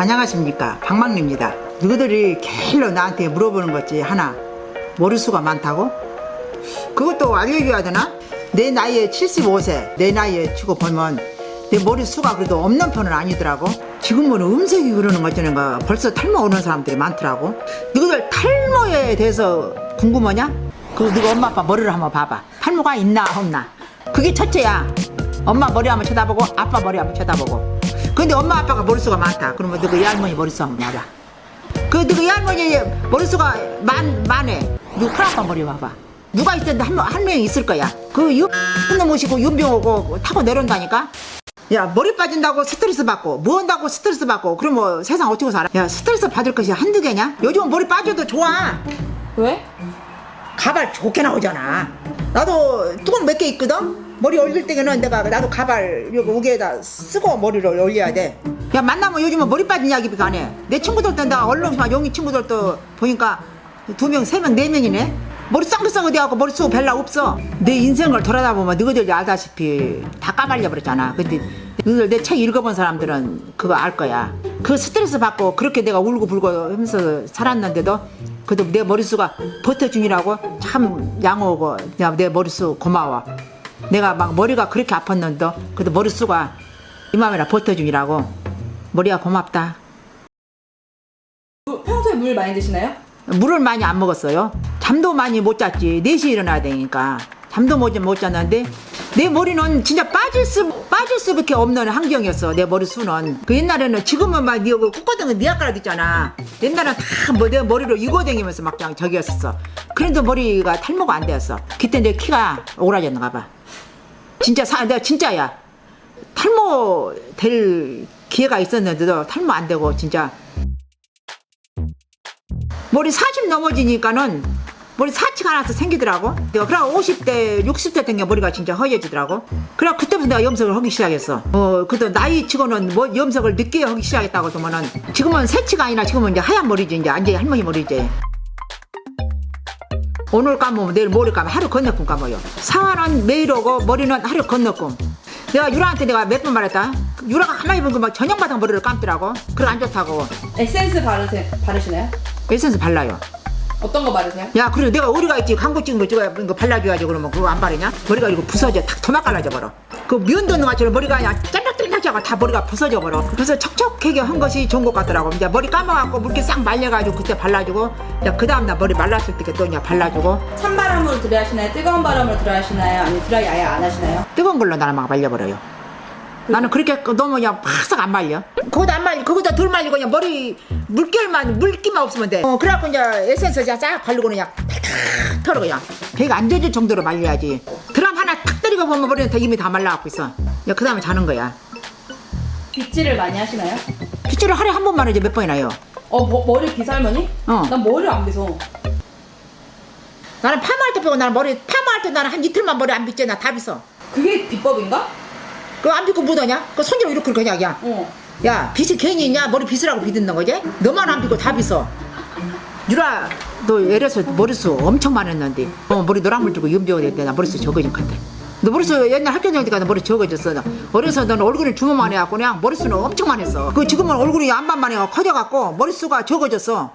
안녕하십니까, 박막리입니다. 너희들이 계속 나한테 물어보는 거지 하나, 머리수가 많다고? 그것도 알려줘야 되나? 내 나이에 75세 내 나이에 치고 보면 내 머리수가 그래도 없는 편은 아니더라고. 지금은 음색이 그러는 거 어쩌는가 벌써 탈모 오는 사람들이 많더라고. 너희들 탈모에 대해서 궁금하냐? 그거 너가 엄마 아빠 머리를 한번 봐봐. 탈모가 있나 없나. 그게 첫째야. 엄마 머리 한번 쳐다보고 아빠 머리 한번 쳐다보고. 근데 엄마 아빠가 머리수가 많다 그러면 너희 할머니 머리수 한번 봐봐. 너희 할머니 머리수가 많네. 너 큰아빠 머리 봐봐. 누가 있던데 한 명이 있을 거야. 그 놈 모시고 윤병 오고 타고 내려온다니까. 야, 머리 빠진다고 스트레스 받고 뭐 한다고 스트레스 받고 그럼 뭐 세상 어찌고 살아. 야, 스트레스 받을 것이 한두 개냐? 요즘은 머리 빠져도 좋아. 왜? 가발 좋게 나오잖아. 나도 뚜껑 몇 개 있거든. 머리 올릴 때는 나도 가발 여기 우개에다 쓰고 머리를 올려야 돼. 야, 만나면 요즘은 머리 빠진 이야기가 안 해. 내 친구들도 내가 얼렁 용이 친구들도 보니까 2명, 3명, 4명이네. 머리 쌍긋쌍긋 돼갖고 머리 쓰고 별로 없어. 내 인생을 돌아다보면 너희들이 알다시피 다 까발려 버렸잖아. 근데 너희들 내 책 읽어본 사람들은 그거 알 거야. 그 스트레스 받고 그렇게 내가 울고 불고 하면서 살았는데도 그래도 내 머리수가 버텨주니라고 참 양호하고 내 머리수 고마워. 내가 막 머리가 그렇게 아팠는데 그래도 머리수가 이맘이나 버텨주니라고 머리가 고맙다. 평소에 물 많이 드시나요? 물을 많이 안 먹었어요. 잠도 많이 못 잤지. 4시에 일어나야 되니까 잠도 못 잤는데 내 머리는 진짜 빠질 수밖에 없는 환경이었어. 내 머리수는 그 옛날에는 지금은 막 꽂거든 니아까라 있잖아. 옛날엔 다 내 머리로 이고 다니면서 막 그냥 저기였었어. 그래도 머리가 탈모가 안 되었어. 그때 내 키가 오라졌는가 봐. 내가 진짜야. 탈모 될 기회가 있었는데도 탈모 안 되고 진짜 머리 40 넘어지니까는 머리 사치가 하나서 생기더라고. 내가 그래 50대 60대 된 게 머리가 진짜 허해지더라고. 그래 그때부터 내가 염색을 하기 시작했어. 그때 나이 치고는 뭐 염색을 늦게 하기 시작했다고 하면은 지금은 새치가 아니라 지금은 이제 하얀 머리지. 이제 완전히 할머니 머리지. 오늘 감으면 내일 모레 감으면 하루 건너꿈 감아요. 상아는 매일 오고 머리는 하루 건너꿈. 내가 유라한테 내가 몇 번 말했다. 유라가 가만히 보면 막 저녁마다 머리를 감더라고. 그래 안 좋다고. 에센스 바르시나요? 에센스 발라요. 어떤 거 바르세요? 야, 그래 내가 의리가 있지. 광고 찍은 거 찍어야 이거 발라줘야지. 그러면 그거 안 바르냐? 머리가 이거 부서져. 탁 도막 갈라져 버려. 그 면 돋는 것처럼 머리가 그냥 짤락짤락하고 다 머리가 부서져 버려. 그래서 척척하게 한 것이 좋은 것 같더라고. 이제 머리 감아갖고 물기 싹 말려가지고 그때 발라주고, 그 다음 날 머리 말랐을 때 또 그냥 발라주고. 찬바람으로 드라이하시나요? 뜨거운 바람으로 드라이하시나요? 아니면 드라이 아예 안 하시나요? 뜨거운 걸로 나는 막 말려버려요. 나는 그렇게 너무 그냥 팍싹 안 말려. 그것도 안 말려. 그것도 덜 말리고 그냥 머리 물기만 없으면 돼. 그래갖고 이제 에센스 쫙 바르고 그냥 탁탁 털어 그냥. 배가 안 젖을 정도로 말려야지. 드럼 하나 탁 때리고 보면 머리는 다 이미 다 말라갖고 있어. 그 다음에 자는 거야. 빗질을 많이 하시나요? 빗질을 하루에 한 번만 이제 몇 번이나 해요. 머리 빗할머니? 난 머리를 안 빗어. 나는 파마할 때 빼고 파마할 때 나는 한 이틀만 머리 안 빗지. 나 다 빗어. 그게 비법인가? 그거 안 빗고 묻어냐? 그 손으로 이렇게 그냥 야. 야, 빗이 괜히 있냐? 머리 빗으라고 빗는 거지? 너만 안 빗고 다 빗어. 유라, 너 예래서 머리수 엄청 많았는데 머리 노란물 들고 염병 될 때 나 머리수 적어진 것 같아. 너 머리수 옛날 학교 다닐 때까지 머리 적어졌어. 어려서 너는 얼굴이 주먹만 해갖고 그냥 머리수는 엄청 많았어. 지금은 얼굴이 안반만 해갖고 커져갖고 머리수가 적어졌어.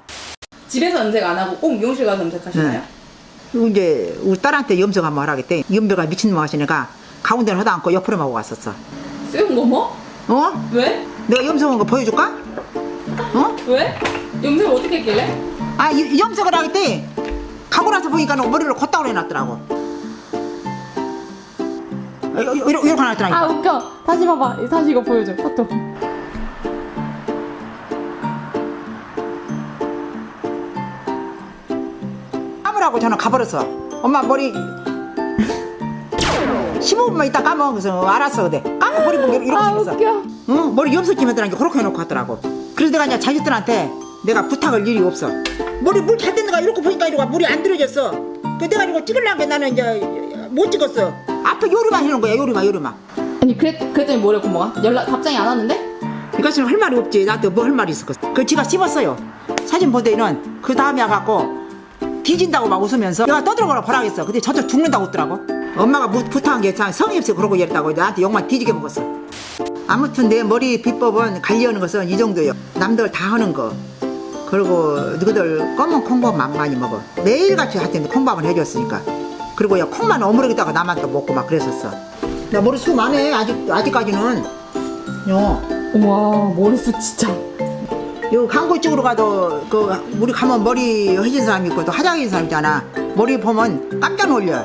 집에서 염색 안 하고 꼭 미용실 가서 염색하시나요? 네. 그리고 이제 우리 딸한테 염색 한번 하라겠대. 염병가 미친놈 하시니까 가운데는 하다 않고 옆으로만 하고 왔었어. 쓰는 거 뭐? 왜? 내가 염색한 거 보여줄까? 왜? 염색 어떻게 했길래? 염색을 하겠대. 가고 나서 보니까 머리를 걷다고 해놨더라고. 이렇게 해놨더라니까. 웃겨. 다시 봐봐. 다시 이거 보여줘. 카톡. 감으라고 저는 가버렸어. 엄마 머리 15분만 있다 감어. 그래서 알았어. 근데 감고 머리 보면 이렇게 생겼어. 웃겨. 머리 염색기면 들어가니까 그렇게 해놓고 하더라고. 그래서 내가 이제 자식들한테 내가 부탁할 일이 없어. 머리 물 잘 됐는가 이렇게 보니까 이러고 물이 안 들어졌어. 그 내가 이거 찍으려는 게 나는 이제 못 찍었어. 앞에 요리만 해놓은 거야. 요리만. 아니 그랬더니 뭐래 고모가? 답장이 안 왔는데? 이것은 할 말이 없지. 나한테 뭐 할 말이 있었겠어. 지가 씹었어요. 사진 보더니는 그 다음에 와갖고 뒤진다고 막 웃으면서 내가 떠들어보라 보라겠어. 근데 저쪽 죽는다고 웃더라고. 엄마가 부탁한 게 성의 없이 그러고 이랬다고 나한테 욕만 뒤지게 먹었어. 아무튼 내 머리 비법은 관리하는 것은 이 정도요. 남들 다 하는 거. 그리고 너희들 검은 콩밥만 많이 먹어. 매일같이 하여튼 콩밥을 해줬으니까. 그리고 야 콩만 어무러기다가 나만 또 먹고 막 그랬었어. 나 머리숱 많네. 아직까지는. 요. 우와 머리숱 진짜. 요 강고 쪽으로 가도 그 우리 가면 머리 해진 사람 있고 또 화장해진 사람 있잖아. 머리 보면 깜짝 놀려.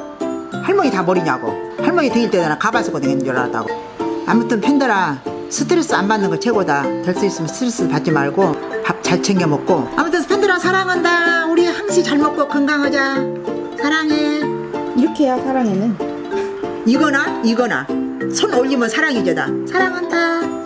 할머니 다 머리냐고. 할머니 댕길 때 나는 가발 쓰고 댕기는 줄 알았다고. 아무튼 팬들아 스트레스 안 받는 거 최고다. 될 수 있으면 스트레스 받지 말고 밥 잘 챙겨 먹고. 아무튼 팬들아 사랑한다. 우리 항시 잘 먹고 건강하자. 사랑해. 이렇게 해야 사랑에는. 이거나 손 올리면 사랑이죠다. 사랑한다.